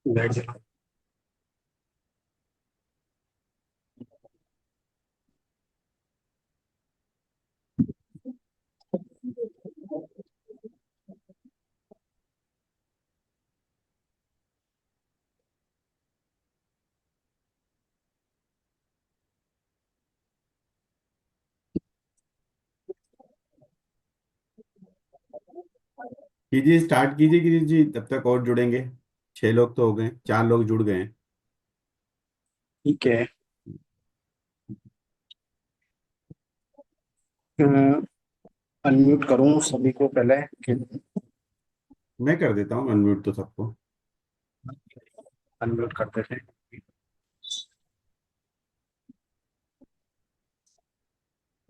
बैठ जाओ। कीजिए, स्टार्ट कीजिए गिरीश जी, तब तक और जुड़ेंगे। 6 लोग तो हो गए, 4 लोग जुड़ गए हैं। ठीक है। अनम्यूट करूं सभी को पहले कि मैं कर देता हूँ अनम्यूट तो सबको। अनम्यूट करते थे।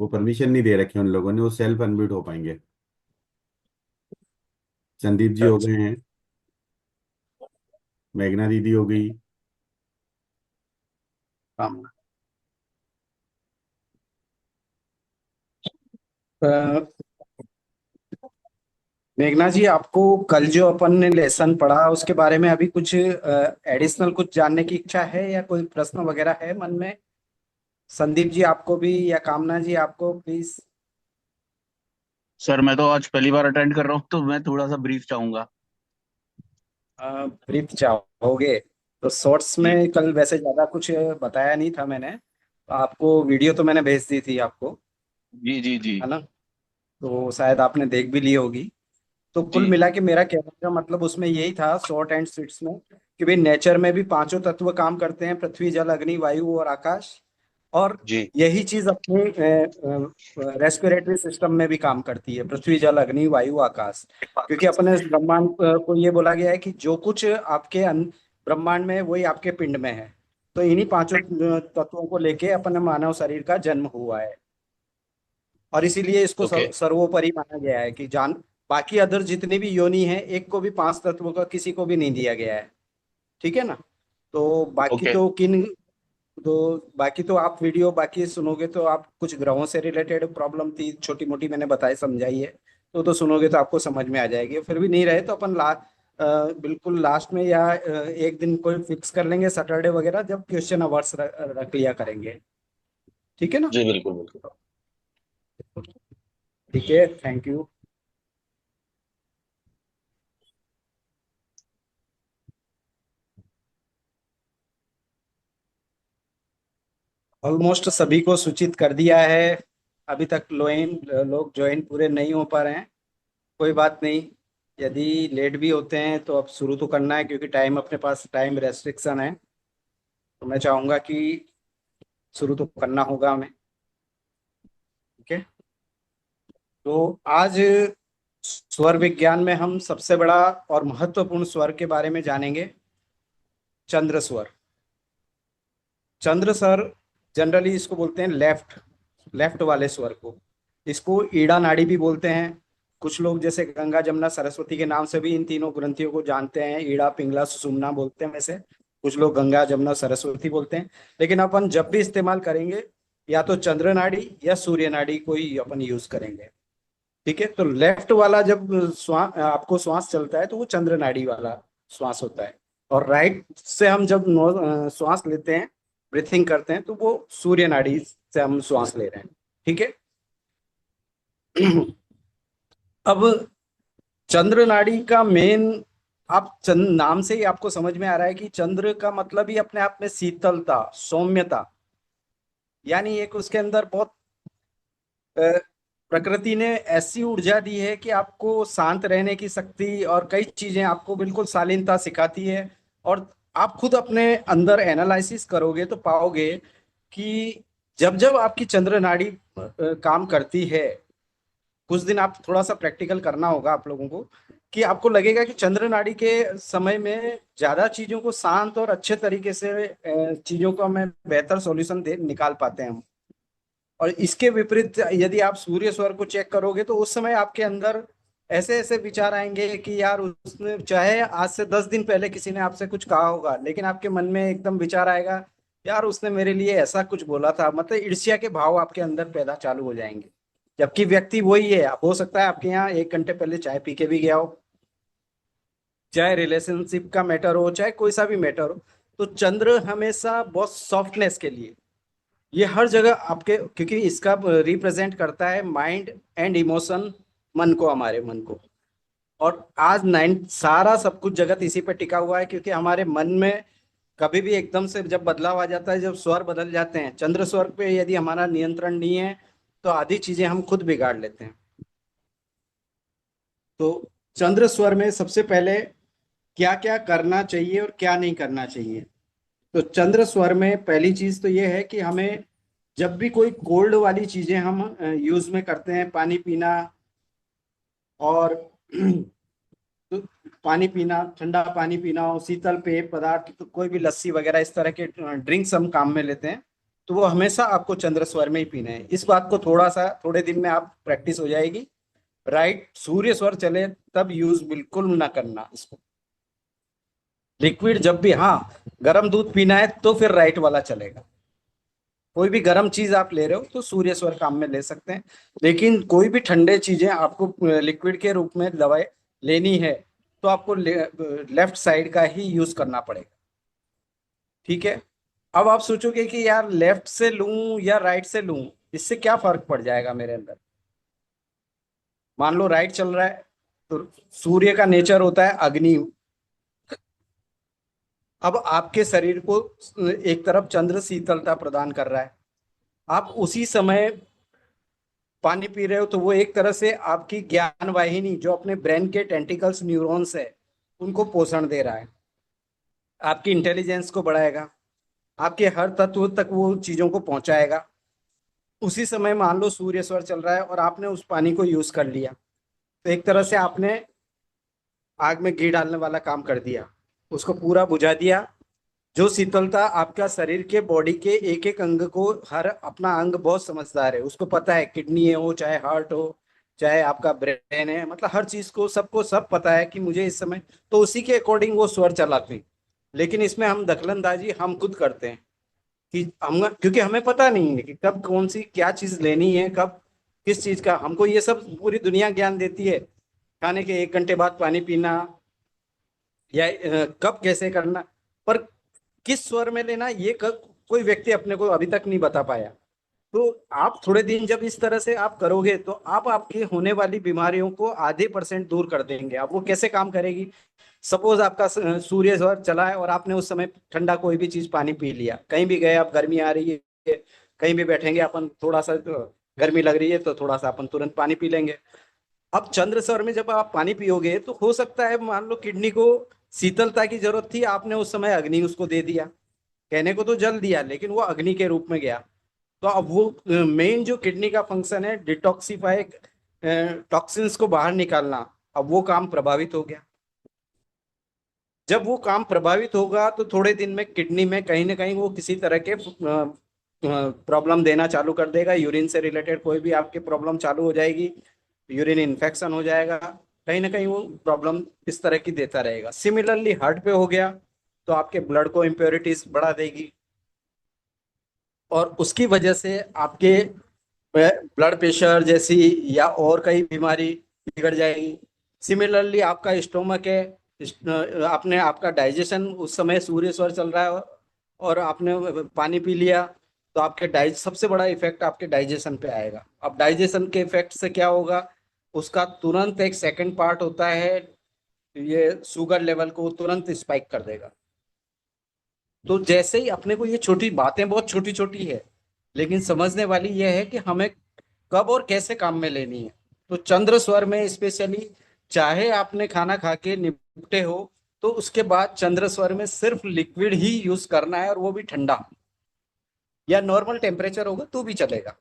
वो परमिशन नहीं दे रखी उन लोगों ने, वो सेल्फ अनम्यूट हो पाएंगे। संदीप जी हो अच्छा। गए हैं। मेघना दीदी हो गई। काम अ, मेघना जी, आपको कल जो अपन ने लेसन पढ़ा उसके बारे में अभी कुछ एडिशनल कुछ जानने की इच्छा है या कोई प्रश्न वगैरह है मन में? संदीप जी आपको भी या कामना जी आपको प्लीज। सर मैं तो आज पहली बार अटेंड कर रहा हूँ, तो मैं थोड़ा सा ब्रीफ चाहूंगा। ब्रीफ चाहोगे तो शॉर्ट्स जी में कल वैसे ज्यादा कुछ बताया नहीं था मैंने। आपको वीडियो तो मैंने भेज दी थी आपको, जी जी जी है ना? तो शायद आपने देख भी ली होगी। तो कुल जी। मिला के मेरा कहने का मतलब उसमें यही था शॉर्ट एंड स्वीट्स में, कि भाई नेचर में भी पांचों तत्व काम करते हैं, पृथ्वी जल अग्नि वायु और आकाश। और जी यही चीज अपने रेस्पिरेटरी सिस्टम में भी काम करती है, पृथ्वी जल अग्नि वायु आकाश। क्योंकि अपने ब्रह्मांड को ये बोला गया है कि जो कुछ आपके ब्रह्मांड में है वही आपके पिंड में है। तो इन्हीं पांचों तत्वों को लेके अपने मानव शरीर का जन्म हुआ है। और इसीलिए इसको ओके सर्वोपरि माना गया है कि जान बाकी अदर जितनी भी योनि है एक को भी पांच तत्वों का किसी को भी नहीं दिया गया है। ठीक है ना? तो बाकी ओके। तो किन तो बाकी तो आप वीडियो बाकी सुनोगे तो आप कुछ ग्रहों से रिलेटेड प्रॉब्लम थी छोटी मोटी मैंने बताई समझाई है। तो सुनोगे तो आपको समझ में आ जाएगी, फिर भी नहीं रहे तो अपन बिल्कुल लास्ट में या एक दिन कोई फिक्स कर लेंगे सैटरडे वगैरह जब क्वेश्चन अवर्स रख लिया करेंगे। ठीक है ना? जी बिल्कुल बिल्कुल। ठीक है, थैंक यू। ऑलमोस्ट सभी को सूचित कर दिया है। अभी तक लोग ज्वाइन पूरे नहीं हो पा रहे हैं। कोई बात नहीं, यदि लेट भी होते हैं तो अब शुरू तो करना है क्योंकि टाइम अपने पास टाइम रेस्ट्रिक्शन है। तो मैं चाहूंगा कि शुरू तो करना होगा हमें। ठीक है। तो आज स्वर विज्ञान में हम सबसे बड़ा और महत्वपूर्ण स्वर के बारे में जानेंगे, चंद्र स्वर। चंद्र सर, जनरली इसको बोलते हैं लेफ्ट लेफ्ट वाले स्वर को। इसको ईड़ा नाड़ी भी बोलते हैं। कुछ लोग जैसे गंगा जमुना सरस्वती के नाम से भी इन तीनों ग्रंथियों को जानते हैं, ईड़ा पिंगला सुषुम्ना बोलते हैं वैसे। कुछ लोग गंगा जमुना सरस्वती बोलते हैं। लेकिन अपन जब भी इस्तेमाल करेंगे या तो चंद्र नाड़ी या सूर्य नाड़ी को ही अपन यूज करेंगे। ठीक है, तो लेफ्ट वाला जब आपको श्वास चलता है तो वो चंद्र नाड़ी वाला श्वास होता है। और राइट से हम जब श्वास लेते हैं, ब्रीथिंग करते हैं, तो वो सूर्य नाड़ी से हम श्वास ले रहे हैं। ठीक है। अब चंद्र नाड़ी का मेन, आप चंद नाम से ही आपको समझ में आ रहा है कि चंद्र का मतलब ही अपने आप में शीतलता, सौम्यता। यानी एक उसके अंदर बहुत अ, प्रकृति ने ऐसी ऊर्जा दी है कि आपको शांत रहने की शक्ति और कई चीजें आपको बिल्कुल शालीनता सिखाती है। और आप खुद अपने अंदर एनालिसिस करोगे तो पाओगे कि जब जब आपकी चंद्र नाड़ी काम करती है, कुछ दिन आप थोड़ा सा प्रैक्टिकल करना होगा आप लोगों को, कि आपको लगेगा कि चंद्र नाड़ी के समय में ज्यादा चीजों को शांत और अच्छे तरीके से चीजों को हमें बेहतर सॉल्यूशन दे निकाल पाते हैं हम। और इसके विपरीत यदि आप सूर्य स्वर को चेक करोगे तो उस समय आपके अंदर ऐसे ऐसे विचार आएंगे कि यार उसने चाहे आज से 10 दिन पहले किसी ने आपसे कुछ कहा होगा लेकिन आपके मन में एकदम विचार आएगा, यार उसने मेरे लिए ऐसा कुछ बोला था, मतलब ईर्ष्या के भाव आपके अंदर पैदा चालू हो जाएंगे। जबकि व्यक्ति वही है, हो सकता है आपके यहाँ 1 घंटे पहले चाय पी के भी गया हो। चाहे रिलेशनशिप का मैटर हो, चाहे कोई सा भी मैटर हो, तो चंद्र हमेशा बहुत सॉफ्टनेस के लिए, ये हर जगह आपके, क्योंकि इसका रिप्रेजेंट करता है माइंड एंड इमोशन, मन को, हमारे मन को। और आज नाइन सारा सब कुछ जगत इसी पे टिका हुआ है, क्योंकि हमारे मन में कभी भी एकदम से जब बदलाव आ जाता है, जब स्वर बदल जाते हैं, चंद्र स्वर पे यदि हमारा नियंत्रण नहीं है, तो आधी चीजें हम खुद बिगाड़ लेते हैं। तो चंद्र स्वर में सबसे पहले क्या क्या करना चाहिए और क्या नहीं करना चाहिए। तो चंद्र स्वर में पहली चीज तो ये है कि हमें जब भी कोई कोल्ड वाली चीजें हम यूज में करते हैं, पानी पीना, और तो पानी पीना, ठंडा पानी पीना हो, शीतल पेय पदार्थ, तो कोई भी लस्सी वगैरह इस तरह के ड्रिंक्स हम काम में लेते हैं, तो वो हमेशा आपको चंद्र स्वर में ही पीना है। इस बात को थोड़ा सा, थोड़े दिन में आप प्रैक्टिस हो जाएगी। राइट सूर्य स्वर चले तब यूज बिल्कुल ना करना इसको। लिक्विड जब भी, हाँ, गर्म दूध पीना है तो फिर राइट वाला चलेगा। कोई भी गर्म चीज आप ले रहे हो तो सूर्य स्वर काम में ले सकते हैं। लेकिन कोई भी ठंडे चीजें आपको लिक्विड के रूप में दवाई लेनी है, तो आपको लेफ्ट साइड का ही यूज करना पड़ेगा। ठीक है। अब आप सोचोगे कि यार लेफ्ट से लूं या राइट से लूं, इससे क्या फर्क पड़ जाएगा मेरे अंदर। मान लो राइट चल रहा है, तो सूर्य का नेचर होता है अग्नि। अब आपके शरीर को एक तरफ चंद्र शीतलता प्रदान कर रहा है, आप उसी समय पानी पी रहे हो, तो वो एक तरह से आपकी ज्ञान वाहिनी, जो अपने ब्रेन के टेंटिकल्स न्यूरॉन्स है, उनको पोषण दे रहा है, आपकी इंटेलिजेंस को बढ़ाएगा, आपके हर तत्व तक वो चीजों को पहुंचाएगा। उसी समय मान लो सूर्य स्वर चल रहा है और आपने उस पानी को यूज कर लिया, तो एक तरह से आपने आग में घी डालने वाला काम कर दिया, उसको पूरा बुझा दिया। जो शीतलता आपका शरीर के बॉडी के एक एक अंग को, हर अपना अंग बहुत समझदार है, उसको पता है, किडनी हो चाहे हार्ट हो चाहे आपका ब्रेन है, मतलब हर चीज को, सबको सब पता है कि मुझे इस समय, तो उसी के अकॉर्डिंग वो स्वर चलाते हैं। लेकिन इसमें हम दखलंदाजी हम खुद करते हैं कि हम, क्योंकि हमें पता नहीं है कि कब कौन सी क्या चीज लेनी है, कब किस चीज का, हमको ये सब पूरी दुनिया ज्ञान देती है, खाने के 1 घंटे बाद पानी पीना, या कब कैसे करना, पर किस स्वर में लेना, ये कोई व्यक्ति अपने को अभी तक नहीं बता पाया। तो आप थोड़े दिन जब इस तरह से आप करोगे, तो आप आपकी होने वाली बीमारियों को आधे % दूर कर देंगे। अब वो कैसे काम करेगी। सपोज आपका सूर्य स्वर चला है और आपने उस समय ठंडा कोई भी चीज पानी पी लिया, कहीं भी गए आप, गर्मी आ रही है, कहीं भी बैठेंगे अपन, थोड़ा सा गर्मी लग रही है तो थोड़ा सा अपन तुरंत पानी पी लेंगे। अब चंद्र स्वर में जब आप पानी पियोगे, तो हो सकता है मान लो किडनी को शीतलता की जरूरत थी, आपने उस समय अग्नि उसको दे दिया, कहने को तो जल दिया लेकिन वो अग्नि के रूप में गया। तो अब वो मेन जो किडनी का फंक्शन है, डिटॉक्सिफाई टॉक्सिन्स को बाहर निकालना, अब वो काम प्रभावित हो गया। जब वो काम प्रभावित होगा, तो थोड़े दिन में किडनी में कहीं ना कहीं वो किसी तरह के प्रॉब्लम देना चालू कर देगा, यूरिन से रिलेटेड कोई भी आपकी प्रॉब्लम चालू हो जाएगी, यूरिन इन्फेक्शन हो जाएगा, कहीं ना कहीं वो प्रॉब्लम इस तरह की देता रहेगा। सिमिलरली हार्ट पे हो गया, तो आपके ब्लड को इम्प्योरिटीज बढ़ा देगी, और उसकी वजह से आपके ब्लड प्रेशर जैसी या और कई बीमारी बिगड़ जाएगी। सिमिलरली आपका स्टोमक है, आपने आपका डाइजेशन, उस समय सूर्य स्वर चल रहा है और आपने पानी पी लिया, तो आपके डाइज सबसे बड़ा इफेक्ट आपके डाइजेशन पे आएगा। अब डाइजेशन के इफेक्ट से क्या होगा, उसका तुरंत एक सेकंड पार्ट होता है, ये शुगर लेवल को तुरंत स्पाइक कर देगा। तो जैसे ही अपने को, ये छोटी बातें बहुत छोटी छोटी है, लेकिन समझने वाली यह है कि हमें कब और कैसे काम में लेनी है। तो चंद्र स्वर में स्पेशली, चाहे आपने खाना खा के निपटे हो, तो उसके बाद चंद्र स्वर में सिर्फ लिक्विड ही यूज करना है, और वो भी ठंडा, या नॉर्मल टेम्परेचर होगा तो भी चलेगा।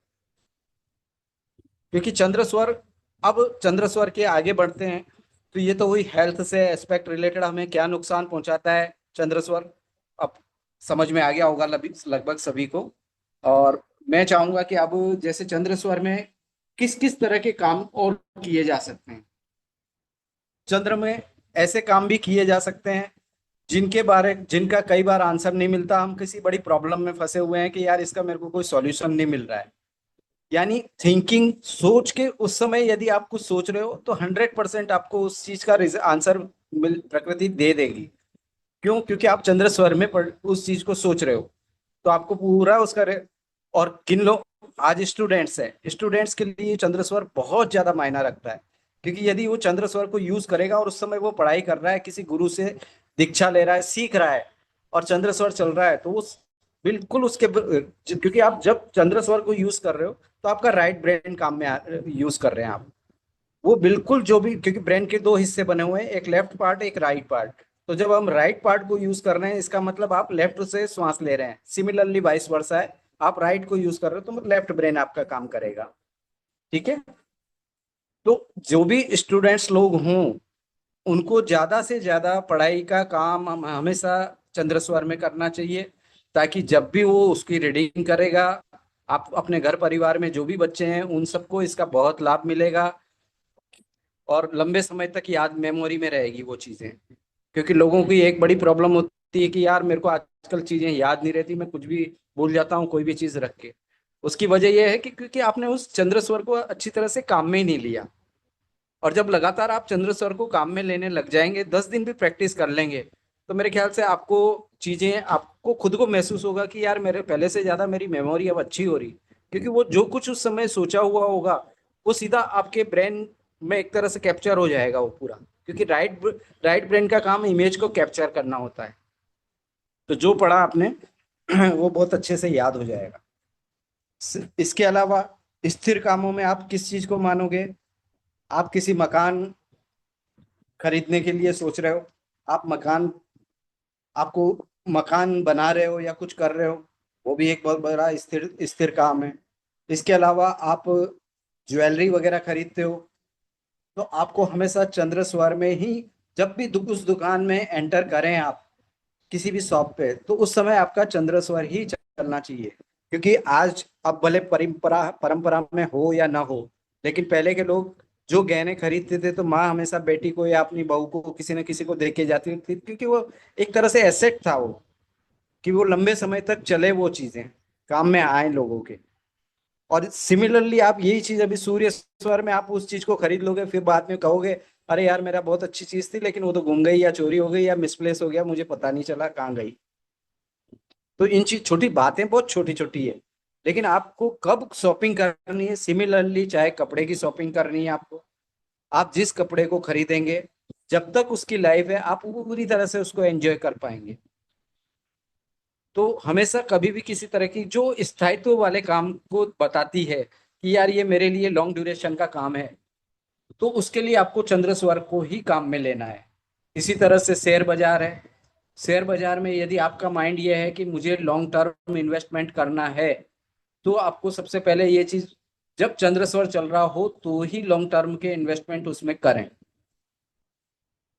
क्योंकि चंद्र स्वर, अब चंद्र स्वर के आगे बढ़ते हैं, तो ये तो हुई हेल्थ से एस्पेक्ट रिलेटेड, हमें क्या नुकसान पहुंचाता है चंद्र स्वर, अब समझ में आ गया होगा लगभग सभी को। और मैं चाहूंगा कि अब जैसे चंद्र स्वर में किस किस तरह के काम और किए जा सकते हैं। चंद्र में ऐसे काम भी किए जा सकते हैं जिनका कई बार आंसर नहीं मिलता, हम किसी बड़ी प्रॉब्लम में फंसे हुए हैं कि यार इसका मेरे को कोई सॉल्यूशन नहीं मिल रहा है, यानी सोच के उस समय यदि आप कुछ सोच रहे हो, तो 100% आपको उस चीज का आंसर प्रकृति दे देगी। क्यों? क्योंकि आप चंद्र स्वर में उस चीज को सोच रहे हो, तो आपको पूरा उसका और किन लोग आज स्टूडेंट्स है, स्टूडेंट्स के लिए चंद्र स्वर बहुत ज्यादा मायना रखता है। क्योंकि यदि वो चंद्र स्वर को यूज करेगा और उस समय वो पढ़ाई कर रहा है, किसी गुरु से दीक्षा ले रहा है, सीख रहा है, और चंद्र स्वर चल रहा है, तो वो बिल्कुल उसके क्योंकि आप जब चंद्र स्वर को यूज कर रहे हो तो आपका राइट ब्रेन काम में यूज कर रहे हैं आप। वो बिल्कुल जो भी, क्योंकि ब्रेन के दो हिस्से बने हुए हैं, एक लेफ्ट पार्ट एक राइट पार्ट। तो जब हम राइट पार्ट को यूज कर रहे हैं, इसका मतलब आप लेफ्ट से श्वास ले रहे हैं, सिमिलरली वाइस वर्सा है, आप राइट को यूज कर रहे हो तो लेफ्ट ब्रेन आपका काम करेगा। ठीक है? तो जो भी स्टूडेंट्स लोग हों, उनको ज्यादा से ज्यादा पढ़ाई का काम हम हमेशा चंद्र स्वर में करना चाहिए, ताकि जब भी वो उसकी रीडिंग करेगा, आप अपने घर परिवार में जो भी बच्चे हैं उन सबको इसका बहुत लाभ मिलेगा, और लंबे समय तक याद मेमोरी में रहेगी वो चीजें। क्योंकि लोगों की एक बड़ी प्रॉब्लम होती है कि यार मेरे को आजकल चीजें याद नहीं रहती, मैं कुछ भी भूल जाता हूँ कोई भी चीज रख के। उसकी वजह यह है कि क्योंकि आपने उस चंद्र स्वर को अच्छी तरह से काम में ही नहीं लिया। और जब लगातार आप चंद्र स्वर को काम में लेने लग जाएंगे, 10 दिन भी प्रैक्टिस कर लेंगे, तो मेरे ख्याल से आपको चीजें, आपको खुद को महसूस होगा कि यार मेरे पहले से ज्यादा मेरी मेमोरी अब अच्छी हो रही। क्योंकि वो जो कुछ उस समय सोचा हुआ होगा, वो सीधा आपके ब्रेन में एक तरह से कैप्चर हो जाएगा वो पूरा। क्योंकि राइट ब्रेन का काम इमेज को कैप्चर करना होता है। तो जो पढ़ा आपने वो बहुत अच्छे से याद हो जाएगा। इसके अलावा स्थिर कामों में आप किस चीज को मानोगे? आप किसी मकान खरीदने के लिए सोच रहे हो, आप आपको मकान बना रहे हो या कुछ कर रहे हो, वो भी एक बहुत बड़ा स्थिर स्थिर काम है। इसके अलावा आप ज्वेलरी वगैरह खरीदते हो, तो आपको हमेशा चंद्र स्वर में ही, जब भी उस दुकान में एंटर करें आप किसी भी शॉप पे, तो उस समय आपका चंद्र स्वर ही चलना चाहिए। क्योंकि आज अब भले परंपरा परंपरा में हो या ना हो, लेकिन पहले के लोग जो गहने खरीदते थे, तो माँ हमेशा बेटी को या अपनी बहू को किसी न किसी को दे के जाती थी, क्योंकि वो एक तरह से एसेट था वो, कि वो लंबे समय तक चले, वो चीजें काम में आए लोगों के। और सिमिलरली आप यही चीज अभी सूर्य स्वर में आप उस चीज को खरीद लोगे, फिर बाद में कहोगे अरे यार मेरा बहुत अच्छी चीज थी, लेकिन वो तो गुम गई या चोरी हो गई या मिसप्लेस हो गया, मुझे पता नहीं चला कहाँ गई। तो इन चीज छोटी बातें बहुत छोटी छोटी है, लेकिन आपको कब शॉपिंग करनी है, सिमिलरली चाहे कपड़े की शॉपिंग करनी है आपको, आप जिस कपड़े को खरीदेंगे, जब तक उसकी लाइफ है आप वो पूरी तरह से उसको एंजॉय कर पाएंगे। तो हमेशा कभी भी किसी तरह की जो स्थायित्व वाले काम को बताती है कि यार ये मेरे लिए लॉन्ग ड्यूरेशन का काम है, तो उसके लिए आपको चंद्र स्वर को ही काम में लेना है। इसी तरह से शेयर बाजार है, शेयर बाजार में यदि आपका माइंड ये है कि मुझे लॉन्ग टर्म इन्वेस्टमेंट करना है, तो आपको सबसे पहले ये चीज, जब चंद्र स्वर चल रहा हो तो ही लॉन्ग टर्म के इन्वेस्टमेंट उसमें करें।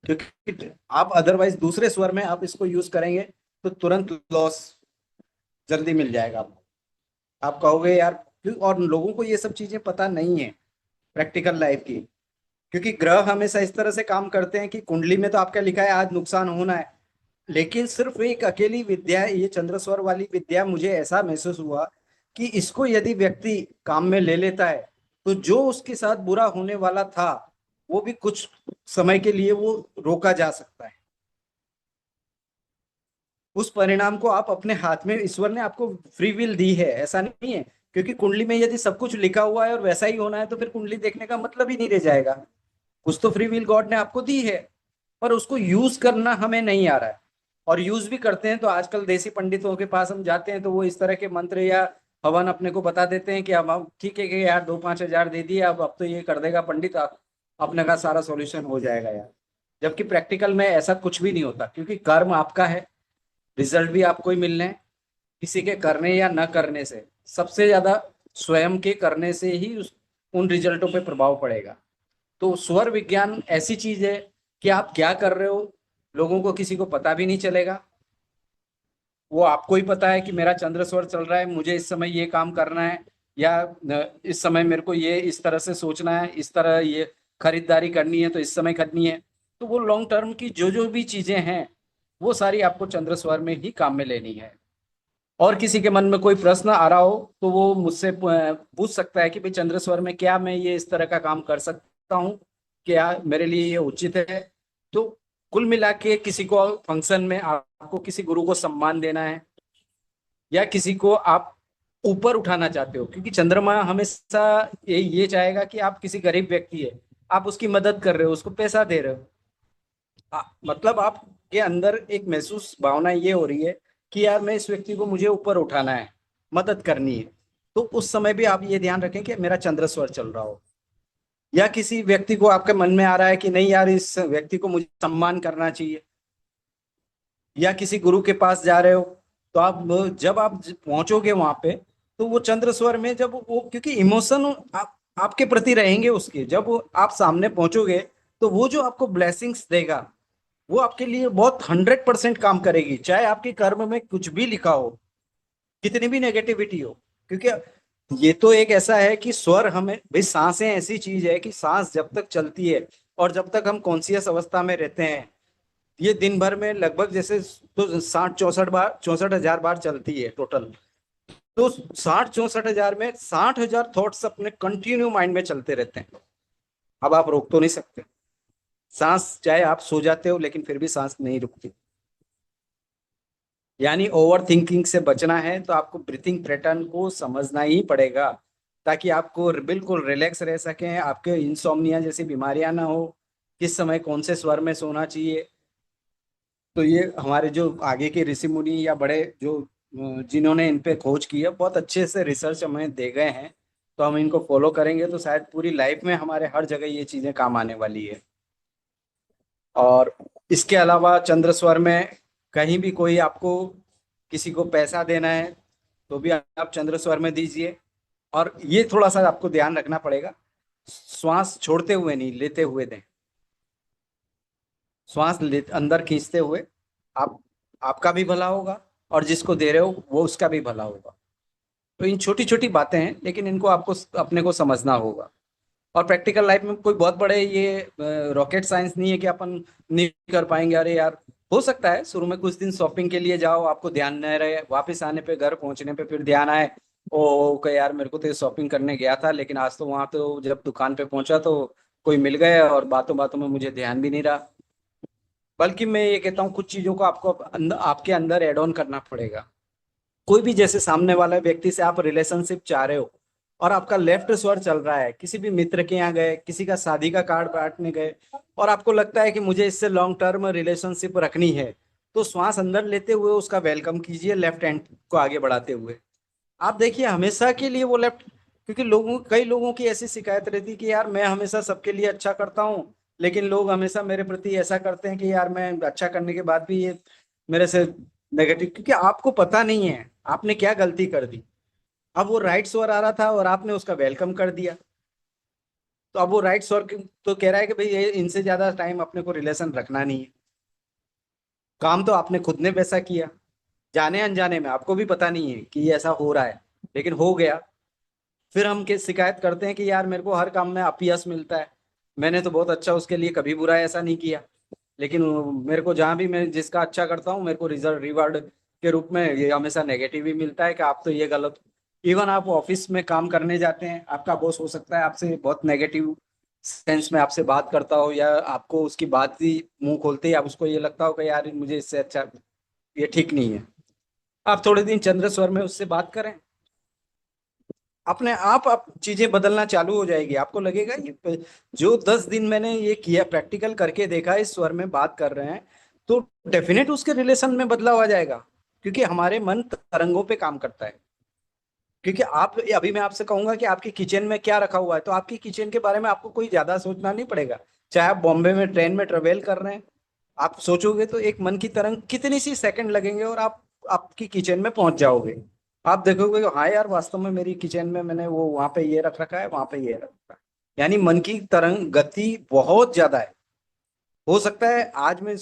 क्योंकि आप अदरवाइज दूसरे स्वर में आप इसको यूज करेंगे तो तुरंत लॉस जल्दी मिल जाएगा आपको। आप कहोगे यार और लोगों को ये सब चीजें पता नहीं है प्रैक्टिकल लाइफ की। क्योंकि ग्रह हमेशा इस तरह से काम करते हैं कि कुंडली में तो आपका लिखा है आज नुकसान होना है, लेकिन सिर्फ एक अकेली विद्या, ये चंद्रस्वर वाली विद्या, मुझे ऐसा महसूस हुआ कि इसको यदि व्यक्ति काम में ले लेता है, तो जो उसके साथ बुरा होने वाला था वो भी कुछ समय के लिए वो रोका जा सकता है। उस परिणाम को आप अपने हाथ में, ईश्वर ने आपको फ्री विल दी है, ऐसा नहीं है। क्योंकि कुंडली में यदि सब कुछ लिखा हुआ है और वैसा ही होना है, तो फिर कुंडली देखने का मतलब ही नहीं रह जाएगा। कुछ तो फ्री विल गॉड ने आपको दी है, पर उसको यूज करना हमें नहीं आ रहा है। और यूज भी करते हैं तो आजकल देसी पंडितों के पास हम जाते हैं, तो वो इस तरह के मंत्र या हवन अपने को बता देते हैं कि अब ठीक है कि यार 2-5 हज़ार दे दिए, अब तो ये कर देगा पंडित, अपने का सारा सॉल्यूशन हो जाएगा यार। जबकि प्रैक्टिकल में ऐसा कुछ भी नहीं होता, क्योंकि कर्म आपका है, रिजल्ट भी आपको ही मिलने हैं। किसी के करने या न करने से, सबसे ज्यादा स्वयं के करने से ही उन रिजल्टों पे प्रभाव पड़ेगा। तो स्वर विज्ञान ऐसी चीज है कि आप क्या कर रहे हो लोगों को किसी को पता भी नहीं चलेगा। वो आपको ही पता है कि मेरा चंद्र स्वर चल रहा है, मुझे इस समय ये काम करना है, या इस समय मेरे को ये इस तरह से सोचना है, इस तरह ये खरीदारी करनी है तो इस समय करनी है। तो वो लॉन्ग टर्म की जो जो भी चीजें हैं, वो सारी आपको चंद्र स्वर में ही काम में लेनी है। और किसी के मन में कोई प्रश्न आ रहा हो तो वो मुझसे पूछ सकता है कि भाई चंद्र स्वर में क्या मैं ये इस तरह का काम कर सकता हूँ, क्या मेरे लिए ये उचित है। तो कुल मिला के किसी को फंक्शन में आपको किसी गुरु को सम्मान देना है, या किसी को आप ऊपर उठाना चाहते हो, क्योंकि चंद्रमा हमेशा ये चाहेगा कि आप किसी गरीब व्यक्ति है, आप उसकी मदद कर रहे हो, उसको पैसा दे रहे हो, मतलब आपके अंदर एक महसूस भावना ये हो रही है कि यार मैं इस व्यक्ति को मुझे ऊपर उठाना है, मदद करनी है। तो उस समय भी आप ये ध्यान रखें कि मेरा चंद्र स्वर चल रहा हो। या किसी व्यक्ति को आपके मन में आ रहा है कि नहीं यार, इस व्यक्ति को मुझे सम्मान करना चाहिए, या किसी गुरु के पास जा रहे हो, तो आप जब आप पहुंचोगे वहां पे, तो वो चंद्र स्वर में जब वो, क्योंकि इमोशन आपके प्रति रहेंगे उसके, जब आप सामने पहुंचोगे तो वो जो आपको ब्लेसिंग्स देगा वो आपके लिए बहुत 100% काम करेगी, चाहे आपके कर्म में कुछ भी लिखा हो, कितनी भी नेगेटिविटी हो। क्योंकि ये तो एक ऐसा है कि स्वर हमें, भाई सांसें ऐसी चीज है कि सांस जब तक चलती है और जब तक हम कॉन्सियस अवस्था में रहते हैं, ये दिन भर में लगभग जैसे तो 60 64 बार, 64,000 बार चलती है टोटल। तो 60 64 हजार में 60,000 थॉट्स अपने कंटिन्यू माइंड में चलते रहते हैं। अब आप रोक तो नहीं सकते सांस, चाहे आप सो जाते हो लेकिन फिर भी सांस नहीं रुकती। यानी ओवर थिंकिंग से बचना है तो आपको ब्रीथिंग पैटर्न को समझना ही पड़ेगा, ताकि आपको बिल्कुल रिलैक्स रह सकें, आपके इंसोम्निया जैसी बीमारियां ना हो, किस समय कौन से स्वर में सोना चाहिए। तो ये हमारे जो आगे के ऋषि मुनि या बड़े जो जिन्होंने इन पे खोज की है, बहुत अच्छे से रिसर्च हमें दे गए हैं। तो हम इनको फॉलो करेंगे तो शायद पूरी लाइफ में हमारे हर जगह ये चीजें काम आने वाली है। और इसके अलावा चंद्र स्वर में कहीं भी कोई आपको किसी को पैसा देना है तो भी आप चंद्र स्वर में दीजिए। और ये थोड़ा सा आपको ध्यान रखना पड़ेगा, श्वास छोड़ते हुए नहीं, लेते हुए दें। श्वास ले अंदर खींचते हुए आप, आपका भी भला होगा और जिसको दे रहे हो वो उसका भी भला होगा। तो इन छोटी छोटी बातें हैं, लेकिन इनको आपको अपने को समझना होगा। और प्रैक्टिकल लाइफ में कोई बहुत बड़े ये रॉकेट साइंस नहीं है कि अपन नहीं कर पाएंगे। अरे यार, हो सकता है शुरू में कुछ दिन शॉपिंग के लिए जाओ, आपको ध्यान न रहे, वापस आने पे, घर पहुंचने पे फिर ध्यान आए, ओ के यार मेरे को तो शॉपिंग करने गया था, लेकिन आज तो वहां तो जब दुकान पे पहुंचा तो कोई मिल गए और बातों बातों में मुझे ध्यान भी नहीं रहा। बल्कि मैं ये कहता हूँ कुछ चीजों को आपको आपके अंदर एड ऑन करना पड़ेगा। कोई भी, जैसे सामने वाला व्यक्ति से आप रिलेशनशिप चाह रहे हो और आपका लेफ्ट स्वर चल रहा है, किसी भी मित्र के यहाँ गए, किसी का शादी का कार्ड बांटने गए और आपको लगता है कि मुझे इससे लॉन्ग टर्म रिलेशनशिप रखनी है, तो श्वास अंदर लेते हुए उसका वेलकम कीजिए, लेफ्ट हैंड को आगे बढ़ाते हुए। आप देखिए हमेशा के लिए वो लेफ्ट, क्योंकि कई लोगों की ऐसी शिकायत रहती है कि यार मैं हमेशा सबके लिए अच्छा करता हूँ, लेकिन लोग हमेशा मेरे प्रति ऐसा करते हैं कि यार मैं अच्छा करने के बाद भी ये मेरे से नेगेटिव, क्योंकि आपको पता नहीं है आपने क्या गलती कर दी। अब वो राइट स्वर आ रहा था और आपने उसका वेलकम कर दिया, तो अब वो राइट स्वर तो कह रहा है कि भाई ये इनसे ज्यादा टाइम अपने को रिलेशन रखना नहीं है। काम तो आपने खुद ने वैसा किया, जाने अनजाने में, आपको भी पता नहीं है कि ये ऐसा हो रहा है, लेकिन हो गया। फिर हम के शिकायत करते हैं कि यार मेरे को हर काम में अपयश मिलता है, मैंने तो बहुत अच्छा उसके लिए कभी बुरा ऐसा नहीं किया, लेकिन मेरे को जहां भी मैं जिसका अच्छा करता हूँ मेरे को रिजल्ट रिवार्ड के रूप में ये हमेशा नेगेटिव ही मिलता है कि आप तो ये गलत। इवन आप ऑफिस में काम करने जाते हैं, आपका बॉस हो सकता है आपसे बहुत नेगेटिव सेंस में आपसे बात करता हो, या आपको उसकी बात ही मुंह खोलते ही आप उसको ये लगता हो कि यार मुझे इससे अच्छा, ये ठीक नहीं है। आप थोड़े दिन चंद्र स्वर में उससे बात करें, अपने आप चीजें बदलना चालू हो जाएगी। आपको लगेगा ये जो 10 दिन मैंने ये किया, प्रैक्टिकल करके देखा, इस स्वर में बात कर रहे हैं, तो डेफिनेट उसके रिलेशन में बदलाव आ जाएगा। क्योंकि हमारे मन तरंगों पे काम करता है। क्योंकि आप, अभी मैं आपसे कहूंगा कि आपकी किचन में क्या रखा हुआ है, तो आपकी किचन के बारे में आपको कोई ज्यादा सोचना नहीं पड़ेगा। चाहे आप बॉम्बे में ट्रेन में ट्रेवल कर रहे हैं, आप सोचोगे तो एक मन की तरंग कितनी सी सेकंड लगेंगे और आप आपकी किचन में पहुंच जाओगे। आप देखोगे कि हाँ यार, वास्तव में मेरी किचन में मैंने वो वहां पे ये रख रखा है, वहां पे ये रख रखा है। यानी मन की तरंग गति बहुत ज्यादा है। हो सकता है आज मैं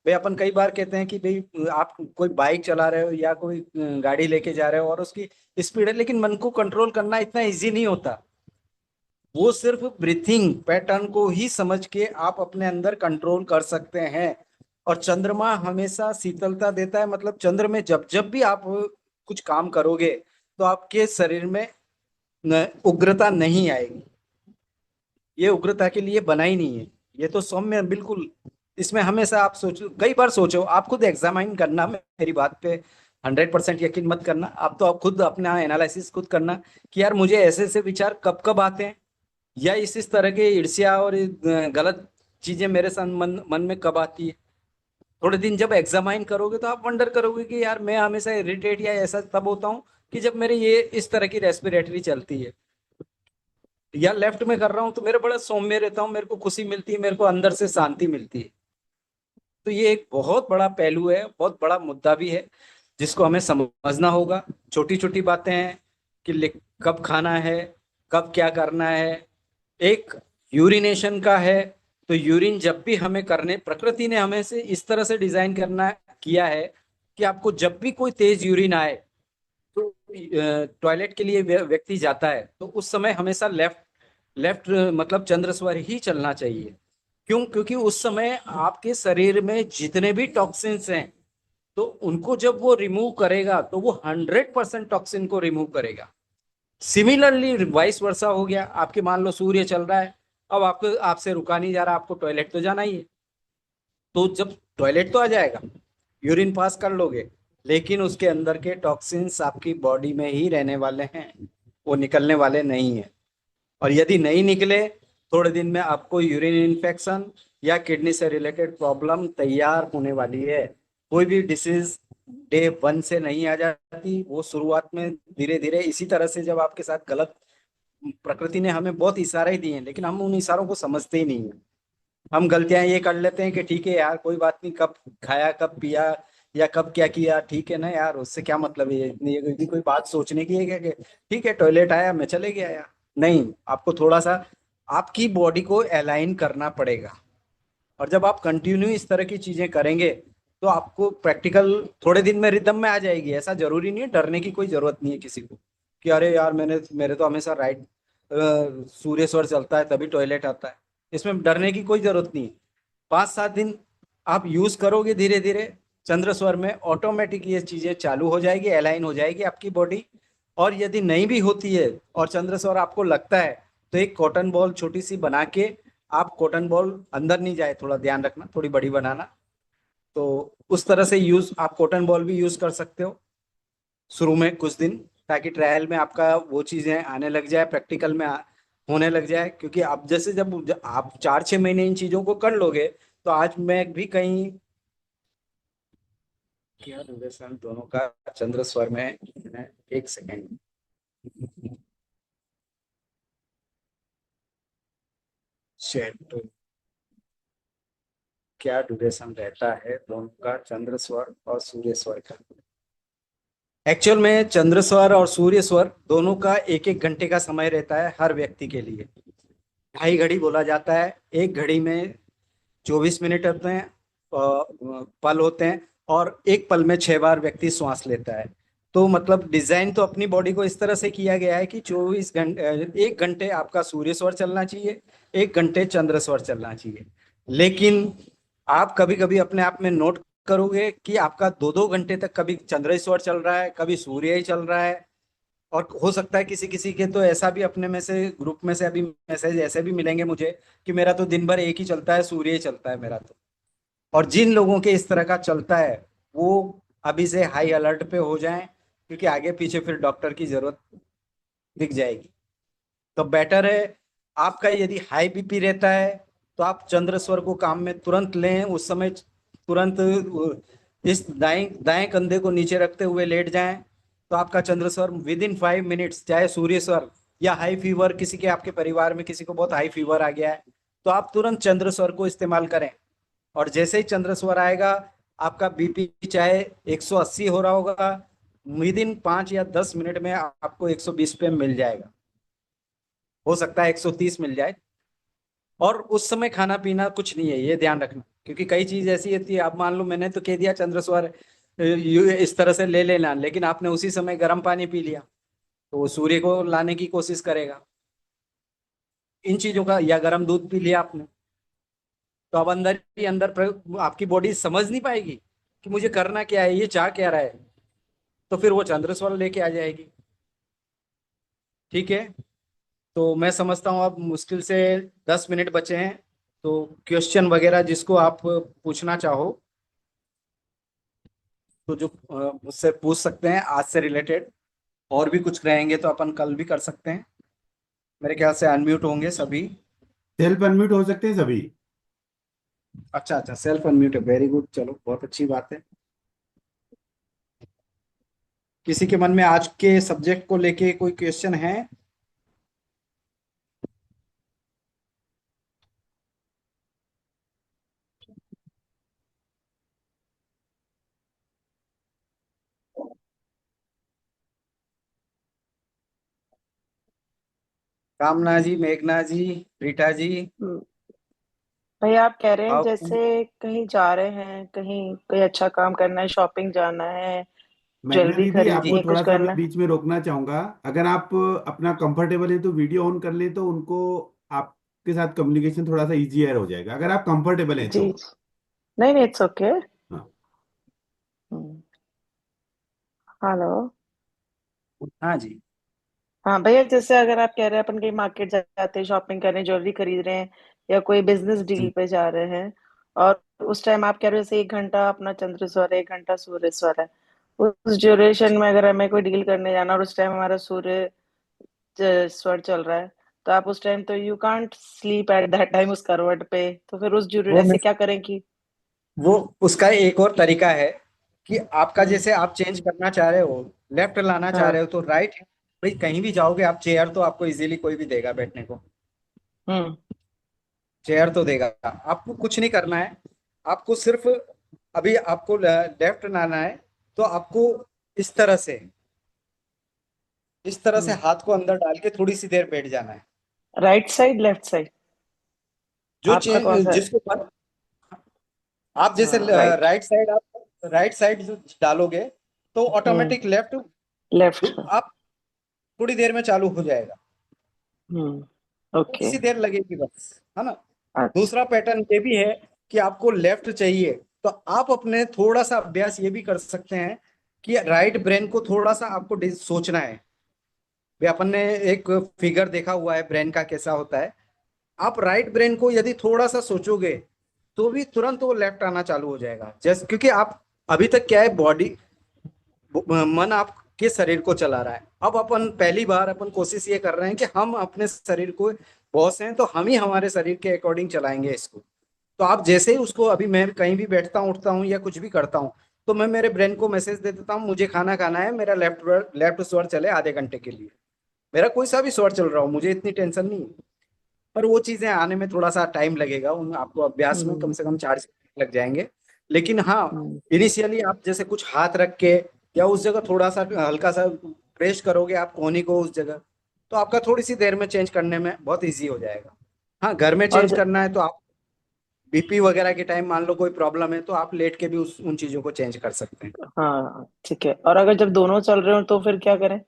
भाई अपन कई बार कहते हैं कि भाई आप कोई बाइक चला रहे हो या कोई गाड़ी लेके जा रहे हो और उसकी स्पीड है, लेकिन मन को कंट्रोल करना इतना इजी नहीं होता। वो सिर्फ ब्रीथिंग पैटर्न को ही समझ के आप अपने अंदर कंट्रोल कर सकते हैं। और चंद्रमा हमेशा शीतलता देता है, मतलब चंद्र में जब जब भी आप कुछ काम करोगे तो आपके शरीर में उग्रता नहीं आएगी। ये उग्रता के लिए बना ही नहीं है, ये तो सौम्य बिल्कुल इसमें हमेशा आप सोचो, कई बार सोचो, आप खुद एग्जामाइन करना, मेरी बात पे 100% यकीन मत करना, आप खुद अपना एनालिसिस खुद करना कि यार मुझे ऐसे ऐसे विचार कब कब आते हैं, या इस तरह के ईर्ष्या और गलत चीजें मेरे साथ मन में कब आती है। थोड़े दिन जब एग्जामाइन करोगे तो आप वंडर करोगे कि यार मैं हमेशा इरिटेट या ऐसा तब होता हूँ कि जब मेरे ये इस तरह की रेस्पिरेटरी चलती है, या लेफ्ट में कर रहा हूँ तो मेरे बड़ा सौम्य रहता हूँ, मेरे को खुशी मिलती है, मेरे को अंदर से शांति मिलती है। तो ये एक बहुत बड़ा पहलू है, बहुत बड़ा मुद्दा भी है, जिसको हमें समझना होगा। छोटी छोटी बातें हैं कि कब खाना है, कब क्या करना है। एक यूरिनेशन का है, तो यूरिन जब भी हमें करने, प्रकृति ने हमें से इस तरह से डिजाइन करना किया है कि आपको जब भी कोई तेज यूरिन आए तो टॉयलेट के लिए व्यक्ति जाता है तो उस समय हमेशा लेफ्ट लेफ्ट मतलब चंद्रस्वर ही चलना चाहिए। क्यों? क्योंकि उस समय आपके शरीर में जितने भी टॉक्सिन्स हैं, तो उनको जब वो रिमूव करेगा तो वो 100% टॉक्सिन को रिमूव करेगा। सिमिलरली वाइस वर्सा हो गया, आपके मान लो सूर्य चल रहा है, अब आपको, आपसे रुका नहीं जा रहा, आपको टॉयलेट तो जाना ही है, तो जब टॉयलेट तो आ जाएगा, यूरिन पास कर लोगे, लेकिन उसके अंदर के टॉक्सिन्स आपकी बॉडी में ही रहने वाले हैं, वो निकलने वाले नहीं है। और यदि नहीं निकले, थोड़े दिन में आपको यूरिन इन्फेक्शन या किडनी से रिलेटेड प्रॉब्लम तैयार होने वाली है। कोई भी डिसीज डे वन से नहीं आ जाती, वो शुरुआत में धीरे धीरे इसी तरह से, जब आपके साथ गलत, प्रकृति ने हमें बहुत इशारे दिए हैं लेकिन हम उन इशारों को समझते ही नहीं है। हम गलतियां ये कर लेते हैं कि ठीक है यार कोई बात नहीं, कब खाया कब पिया या कब क्या किया, ठीक है ना यार, उससे क्या मतलब है, इतनी कोई बात सोचने की है क्या कि ठीक है टॉयलेट आया मैं चले गया यार। नहीं, आपको थोड़ा सा आपकी बॉडी को अलाइन करना पड़ेगा। और जब आप कंटिन्यू इस तरह की चीजें करेंगे तो आपको प्रैक्टिकल थोड़े दिन में रिदम में आ जाएगी। ऐसा जरूरी नहीं है, डरने की कोई जरूरत नहीं है किसी को कि अरे यार मेरे तो हमेशा राइट सूर्य स्वर चलता है तभी टॉयलेट आता है। इसमें डरने की कोई जरूरत नहीं है। 5-7 दिन आप यूज करोगे धीरे धीरे, चंद्र स्वर में ऑटोमेटिक ये चीजें चालू हो जाएगी, अलाइन हो जाएगी आपकी बॉडी। और यदि नहीं भी होती है और चंद्र स्वर आपको लगता है, तो एक कॉटन बॉल छोटी सी बना के, आप कॉटन बॉल अंदर नहीं जाए, थोड़ा ध्यान रखना, थोड़ी बड़ी बनाना, तो उस तरह से यूज, आप कॉटन बॉल भी यूज कर सकते हो शुरू में कुछ दिन, ताकि ट्रायल में आपका वो चीजें आने लग जाए, प्रैक्टिकल में होने लग जाए। क्योंकि आप जैसे जब आप 4-6 महीने इन चीजों को कर लोगे, तो आज मैं भी कहीं, क्या रिलेशन दोनों का चंद्र स्वर में है? एक सेकेंड, चैट, क्या ड्यूरेशन रहता है दोनों का, चंद्र स्वर और सूर्य स्वर का? एक्चुअल में चंद्र स्वर और सूर्य स्वर दोनों का 1-1 घंटे का समय रहता है हर व्यक्ति के लिए। 2.5 घड़ी बोला जाता है, एक घड़ी में 24 मिनट होते हैं, पल होते हैं, और एक पल में 6 बार व्यक्ति श्वास लेता है। तो मतलब डिजाइन तो अपनी बॉडी को इस तरह से किया गया है कि 24 घंटे, 1 घंटे आपका सूर्य स्वर चलना चाहिए, 1 घंटे चंद्र स्वर चलना चाहिए। लेकिन आप कभी कभी अपने आप में नोट करोगे कि आपका 2-2 घंटे तक कभी चंद्र स्वर चल रहा है, कभी सूर्य ही चल रहा है। और हो सकता है किसी किसी के तो ऐसा भी, अपने में से ग्रुप में से अभी मैसेज ऐसे भी मिलेंगे मुझे कि मेरा तो दिन भर एक ही चलता है, सूर्य ही चलता है मेरा तो। और जिन लोगों के इस तरह का चलता है, वो अभी से हाई अलर्ट पे हो जाएं, क्योंकि आगे पीछे फिर डॉक्टर की जरूरत दिख जाएगी। तो बेटर है, आपका यदि हाई बीपी रहता है तो आप चंद्र स्वर को काम में तुरंत लें, उस समय तुरंत इस दाएं दाएं कंधे को नीचे रखते हुए लेट जाएं, तो आपका चंद्र स्वर विदिन 5 मिनट्स, चाहे सूर्य स्वर या हाई फीवर, किसी के आपके परिवार में किसी को बहुत हाई फीवर आ गया है, तो आप तुरंत चंद्र स्वर को इस्तेमाल करें। और जैसे ही चंद्र स्वर आएगा, आपका बीपी चाहे 180 हो रहा होगा, विदिन 5 या 10 मिनट में आपको 120 पे मिल जाएगा, हो सकता है 130 मिल जाए। और उस समय खाना पीना कुछ नहीं है, ये ध्यान रखना, क्योंकि कई चीज ऐसी होती है, आप मान लो मैंने तो कह दिया चंद्र स्वर इस तरह से ले लेना, लेकिन आपने उसी समय गर्म पानी पी लिया, तो वो सूर्य को लाने की कोशिश करेगा। इन चीजों का, या गर्म दूध पी लिया आपने, तो अब अंदर ही अंदर आपकी बॉडी समझ नहीं पाएगी कि मुझे करना क्या है, ये चाह क्या रहा है, तो फिर वो चंद्र स्वर लेके आ जाएगी। ठीक है, तो मैं समझता हूँ अब मुश्किल से 10 मिनट बचे हैं, तो क्वेश्चन वगैरह जिसको आप पूछना चाहो तो जो मुझसे पूछ सकते हैं आज से रिलेटेड। और भी कुछ रहेंगे तो अपन कल भी कर सकते हैं। मेरे ख्याल से अनम्यूट होंगे सभी। सेल्फ अनम्यूट हो सकते हैं सभी। अच्छा अच्छा, सेल्फ अनम्यूट है, वेरी गुड, चलो बहुत अच्छी बात है। किसी के मन में आज के सब्जेक्ट को लेके कोई क्वेश्चन है? कामना जी, मेघना जी, रीटा जी। हम्म, भैया आप कह रहे हैं आओ। जैसे कहीं जा रहे हैं, कहीं कोई अच्छा काम करना है, शॉपिंग जाना है, मेघना ज्वेलरी दीदी, खरीदनी आपको है, कुछ थोड़ा सा मैं करना है। बीच में रोकना चाहूंगा। अगर आप अपना कंफर्टेबल है तो वीडियो ऑन कर लें, तो उनको आपके साथ कम्युनिकेशन थोड़ा सा इजियर हो जाएगा, अगर आप कंफर्टेबल हैं जी तो। जी। नहीं नहीं, इट्स ओके। हाँ। हेलो। हाँ जी। हाँ भैया, जैसे अगर आप कह रहे हैं अपन कहीं मार्केट जाते हैं, शॉपिंग करने, ज्वेलरी खरीद रहे हैं, या कोई बिजनेस डील जी। पे जा रहे हैं, और उस टाइम आप कह रहे हो जैसे 1 घंटा अपना चंद्र स्वर है, 1 घंटा सूर्य स्वर है, उस ड्यूरेशन में अगर हमें कोई डील करने जाना और उस टाइम हमारा सूर्य स्वर चल रहा है, तो आप उस टाइम तो you can't sleep at that time उस करवट पे, तो फिर उस ड्यूरे वो मैं ऐसे क्या करें कि। वो उसका एक और तरीका है कि आपका हम्म। जैसे आप चेंज करना चाह रहे हो, लेफ्ट लाना चाह हाँ। रहे हो तो राइट। भाई कहीं भी जाओगे आप, चेयर तो आपको इजीली कोई भी देगा बैठने को। हम्म। चेयर तो देगा। आपको कुछ नहीं करना है। आपको सिर्फ अभी आपको लेफ्ट लाना है तो आपको इस तरह से, इस तरह से हम्म। हाथ को अंदर डाल के थोड़ी सी देर बैठ जाना है। राइट साइड, लेफ्ट साइड, जो आपका कौन चेंज सा है? जिसको आप जैसे हाँ, राइट। राइट साइड, आप राइट साइड डालोगे तो हम्म। Automatic left left. आप थोड़ी देर में चालू हो जाएगा। थोड़ी ओके। सी देर लगेगी बस, है ना। अच्छा। दूसरा पैटर्न ये भी है कि आपको लेफ्ट चाहिए तो आप अपने थोड़ा सा अभ्यास ये भी कर सकते हैं कि राइट ब्रेन को थोड़ा सा आपको सोचना है। भी अपन ने एक फिगर देखा हुआ है ब्रेन का कैसा होता है। आप राइट ब्रेन को यदि थोड़ा सा सोचोगे तो भी तुरंत वो लेफ्ट आना चालू हो जाएगा, जैसे क्योंकि आप अभी तक क्या है, बॉडी मन आपके शरीर को चला रहा है। अब अपन पहली बार अपन कोशिश ये कर रहे हैं कि हम अपने शरीर को बॉस हैं तो हम ही हमारे शरीर के अकॉर्डिंग चलाएंगे इसको। तो आप जैसे ही उसको, अभी मैं कहीं भी बैठता हूँ उठता हूँ या कुछ भी करता हूँ तो मैं मेरे ब्रेन को मैसेज दे देता हूँ मुझे खाना खाना है, मेरा लेफ्ट स्वर चले आधे घंटे के लिए। मेरा कोई सा भी स्वर चल रहा हो, मुझे इतनी टेंशन नहीं है। पर वो चीजें आने में थोड़ा सा टाइम लगेगा, उन आपको अभ्यास में कम हम्म। से कम 4 से लग जाएंगे। लेकिन हाँ, हम्म। इनिशियली आप जैसे कुछ हाथ रख के या उस जगह थोड़ा सा हल्का सा प्रेस करोगे आप कोहनी को उस जगह, तो आपका थोड़ी सी देर में चेंज करने में बहुत इजी हो जाएगा। हाँ, घर में और चेंज करना है तो आप बीपी वगैरह के टाइम मान लो कोई प्रॉब्लम है तो आप लेट के भी उन चीजों को चेंज कर सकते हैं। हाँ ठीक है, और अगर जब दोनों चल रहे हो तो फिर क्या करें?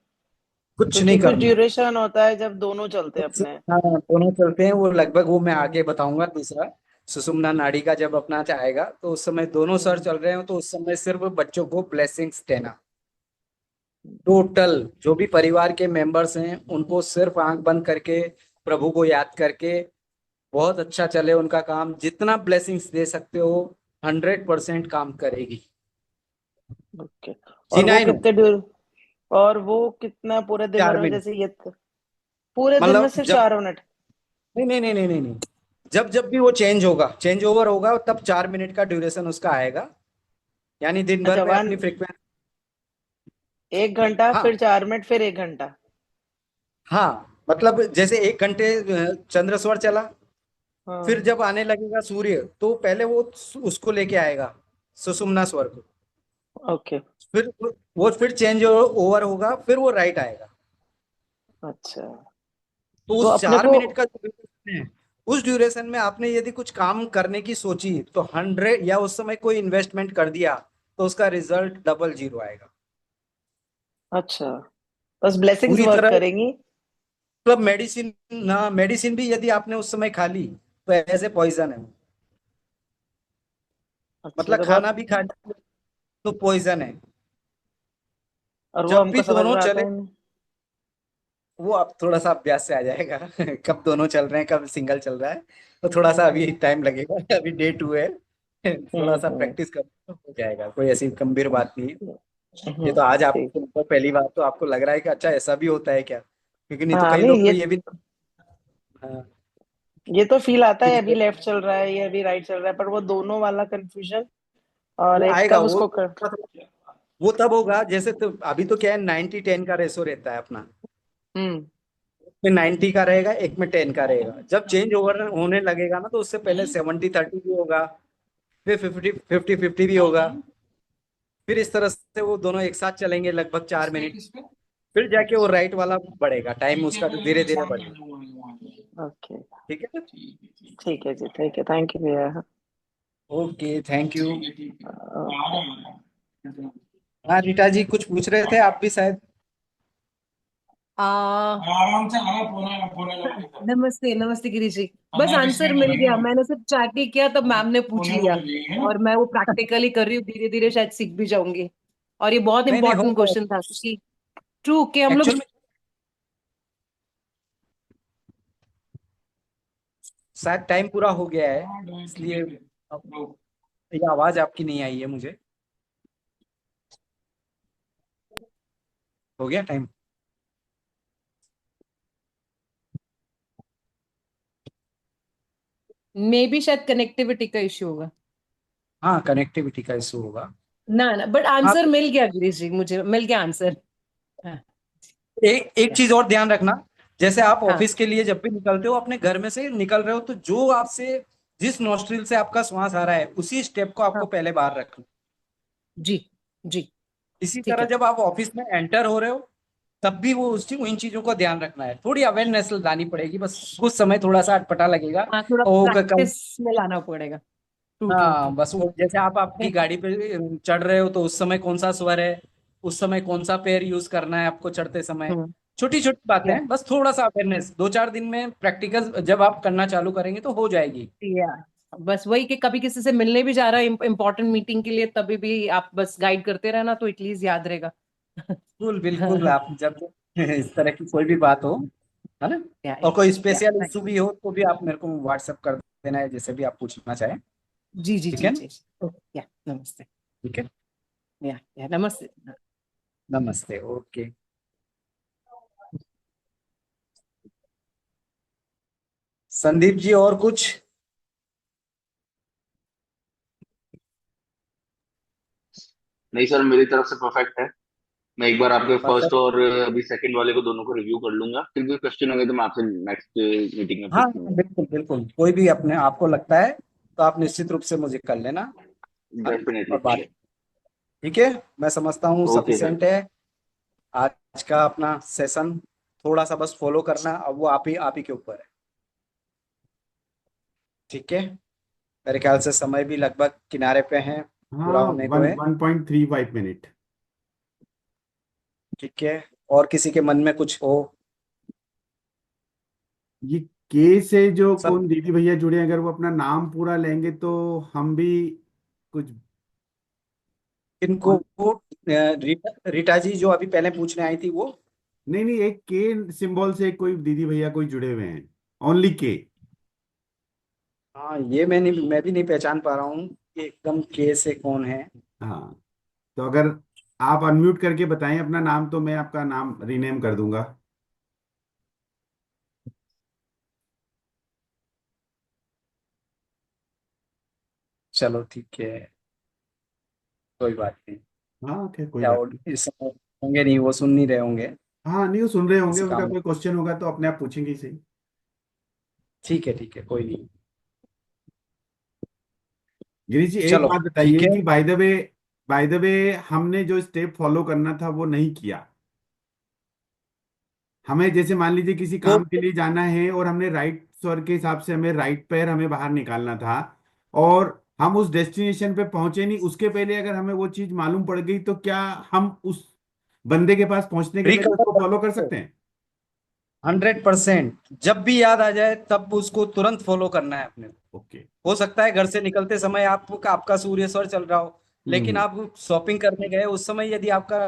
कुछ क्योंकि नहीं कुछ करना। ड्यूरेशन होता है जब दोनों चलते हैं अपने। हाँ, दोनों चलते हैं, वो लगभग वो मैं आगे बताऊंगा दूसरा। सुषुम्ना नाड़ी का जब अपना आएगा तो उस समय दोनों सर हम्म। चल रहे हो तो उस समय सिर्फ बच्चों को ब्लेसिंग्स देना। टोटल जो भी परिवार के मेंबर्स हैं उनको सिर्फ आंख बंद करके प्रभु को याद करके बहुत अच्छा चले उनका काम, जितना ब्लेसिंग्स दे सकते हो 100% काम करेगी। ओके। और जीना वो ही नो। कितने ड्यूर और वो कितना पूरे दिन भर चार में, मिनट जैसे ये पूरे दिन में मतलब सिर्फ जब, 4 मिनट? नहीं नहीं नहीं नहीं नहीं नहीं, जब जब भी वो चेंज होगा, चेंज ओवर होगा तब 4 मिनट का ड्यूरेशन उसका आएगा। यानी दिन भर अच्छा, में अपनी फ्रीक्वेंसी। 1 घंटा, हाँ फिर 4 मिनट, फिर 1 घंटा। हाँ, मतलब जैसे 1 घंटे चंद्र स्वर चला, फिर हाँ। जब आने लगेगा सूर्य तो पहले वो उसको लेके आएगा, सुषुम्ना स्वर को। ओके। फिर वो फिर चेंज ओवर होगा, फिर वो राइट आएगा। अच्छा। तो तो उस अपने चार को। मिनट का जो ड्यूरेशन है, उस ड्यूरेशन में आपने यदि कुछ काम करने की सोची तो 100, या उस समय कोई इन्वेस्टमेंट कर दिया तो उसका रिजल्ट डबल जीरो आएगा। अच्छा, बस ब्लेसिंग्स पूरी वर्क तरह, करेंगी। मतलब मेडिसिन ना, मेडिसिन भी यदि आपने उस समय खा ली तो एज ए पॉइजन है। अच्छा, मतलब तो खाना बहुत। भी खा लिया तो पॉइजन है। और वो जब भी हमको समझ दोनों में आता चले, ही नहीं। वो अब थोड़ा सा अभ्यास से आ जाएगा। कब दोनों चल रहे हैं, कब सिंगल चल रहा है, तो थोड़ा सा अभी टाइम लगेगा। अभी डे 2 है। थोड़ा सा हम्म। प्रैक्टिस कर तो हो जाएगा, कोई ऐसी गंभीर बात नहीं है। ये तो आज ठीक। आपको तो पहली बार तो आपको लग रहा है कि अच्छा ऐसा भी होता है क्या, क्योंकि नहीं तो हाँ कई नहीं, लोग तो ये भी। हाँ, ये तो फील आता है, क्योंकि अभी लेफ्ट चल रहा है, ये अभी राइट चल रहा है, पर वो दोनों वाला कंफ्यूजन, और वो एक आएगा, कब वो उसको कर। वो तब होगा जैसे, तो अभी तो क्या है, 90-10 का रेशो रहता है अपना। हम्म। में 90 का रहेगा, एक में 10 का रहेगा। जब चेंज ओवर होने लगेगा ना, तो उससे पहले 70-30 भी होगा, फिर 50-50 भी होगा। फिर इस तरह से वो दोनों एक साथ चलेंगे लगभग 4 मिनट। फिर जाके वो राइट वाला बढ़ेगा, टाइम उसका धीरे धीरे बढ़ेगा। ओके। ठीक है। ठीक है जी, ठीक है, थैंक यू भैया। Okay, thank you. ओके। हाँ रीटा जी, कुछ पूछ रहे थे आप भी शायद। आ, नमस्ते नमस्ते गिरीश जी। बस आंसर मिल गया, मैंने सिर्फ चैट ही किया, तब मैम ने पूछ लिया, और मैं वो प्रैक्टिकली कर रही हूँ, धीरे धीरे शायद सीख भी जाऊंगी। और ये बहुत नहीं नहीं, इंपॉर्टेंट होगा। क्वेश्चन था, क्योंकि ट्रू कि हम लोग। एक्चुअल में शायद टाइम पूरा हो गया है, इसलिए ये आवाज आपकी नहीं आई है मुझे। हो गया टाइम। मे बी शायद कनेक्टिविटी का इश्यू होगा। हाँ, कनेक्टिविटी का इशू होगा। ना ना, बट हाँ, आंसर मिल गया गिरीश जी, मुझे मिल गया आंसर। हाँ। एक एक चीज और ध्यान रखना। जैसे आप हाँ। ऑफिस के लिए जब भी निकलते हो, अपने घर में से निकल रहे हो, तो जो आपसे जिस नोस्ट्रिल से आपका श्वास आ रहा है, उसी स्टेप को आपको हाँ। पहले बाहर रखना। जी। जी। इसी ठीक तरह है। जब आप ऑफिस में एंटर हो रहे हो, तब भी वो उस उन चीजों का ध्यान रखना है। थोड़ी अवेयरनेस लानी पड़ेगी, बस कुछ समय थोड़ा सा अटपटा लगेगा। हाँ, थोड़ा ओ प्रैक्टिस में लाना पड़ेगा। ट्रू ट्रू हाँ, ट्रू। बस वो जैसे आप आपकी गाड़ी पे चढ़ रहे हो, तो उस समय कौन सा स्वर है, उस समय कौन सा पैर यूज करना है आपको चढ़ते समय। हम्म। छोटी छोटी बातें या हैं, बस थोड़ा सा अवेयरनेस 2-4 दिन में प्रैक्टिकल जब आप करना चालू करेंगे तो हो जाएगी। या बस वही कि कभी किसी से मिलने भी जा रहा है इंपॉर्टेंट मीटिंग के लिए, तभी भी आप बस गाइड करते रहना, तो एटलीस्ट याद रहेगा। बिल्कुल बिल्कुल, आप जब इस तरह की कोई भी बात हो, है ना, और कोई या स्पेशल इशू भी हो, तो भी आप मेरे को व्हाट्सएप कर देना है, जैसे भी आप पूछना चाहें। जी जी ठीक जी है ना? जी। ओके, या नमस्ते। ठीक है। या नमस्ते। नमस्ते। ओके। संदीप जी, और कुछ? नहीं सर, मेरी तरफ से परफेक्ट है। मैं एक बार आपके फर्स्ट परफेक्ट। और अभी सेकंड वाले को दोनों को रिव्यू कर लूंगा, फिर भी क्वेश्चन होंगे तो मैं आपसे नेक्स्ट मीटिंग में हाँ पूछ हाँ, लूंगा। बिल्कुल बिल्कुल, कोई भी अपने आपको लगता है तो आप निश्चित रूप से मुझे कर लेना। है ना? डेफिनेटली और बात, सर। ठीक है, मैं समझता हूँ ओके सर। सफिशिएंट है आज का अपना सेशन। थोड़ा सा बस फॉलो करना, अब वो आप ही के ऊपर है। ठीक है। मेरे ख्याल से समय भी लगभग किनारे पे है, पूरा हाँ, होने को वन है। 1.35 मिनट। ठीक है। और किसी के मन में कुछ हो? ये के से जो सब कौन दीदी भैया जुड़े हैं, अगर वो अपना नाम पूरा लेंगे तो हम भी कुछ। इनको कौन? रीटा जी जो अभी पहले पूछने आई थी वो। नहीं नहीं, एक के सिंबल से कोई दीदी भैया कोई जुड़े हुए हैं, ओनली के। हाँ, ये मैं भी नहीं पहचान पा रहा हूँ कि एकदम के से कौन है। हाँ, तो अगर आप अनम्यूट करके बताएं अपना नाम तो मैं आपका नाम रीनेम कर दूंगा। चलो ठीक है, कोई बात नहीं। हाँ, क्या कोई क्या बात वो नहीं। इस समय होंगे नहीं, वो सुन नहीं रहे होंगे हाँ नहीं, वो सुन रहे होंगे, किसी उनका काम में। कोई क्वेश्चन होगा तो अपने आप पूछेंगे ही सही। ठीक है, कोई नहीं। गिरीश जी, एक चलो बात ठीक बताइए है। कि बाय द वे हमने जो स्टेप फॉलो करना था वो नहीं किया। हमें जैसे मान लीजिए किसी वो काम के लिए जाना है और हमने राइट स्वर के हिसाब से हमें राइट पैर हमें बाहर निकालना था, और हम उस डेस्टिनेशन पे पहुंचे नहीं, उसके पहले अगर हमें वो चीज मालूम पड़ गई तो क्या हम उस बंदे के पास पहुंचने के पहले रिकवर उसको कर फॉलो कर सकते हो सकते हैं? 100%। जब भी याद आ जाए तब उसको तुरंत फॉलो करना है अपने को। ओके। हो सकता है घर से निकलते समय आपका सूर्य स्वर चल रहा हो, लेकिन हम्म। आप शॉपिंग करने गए उस समय यदि आपका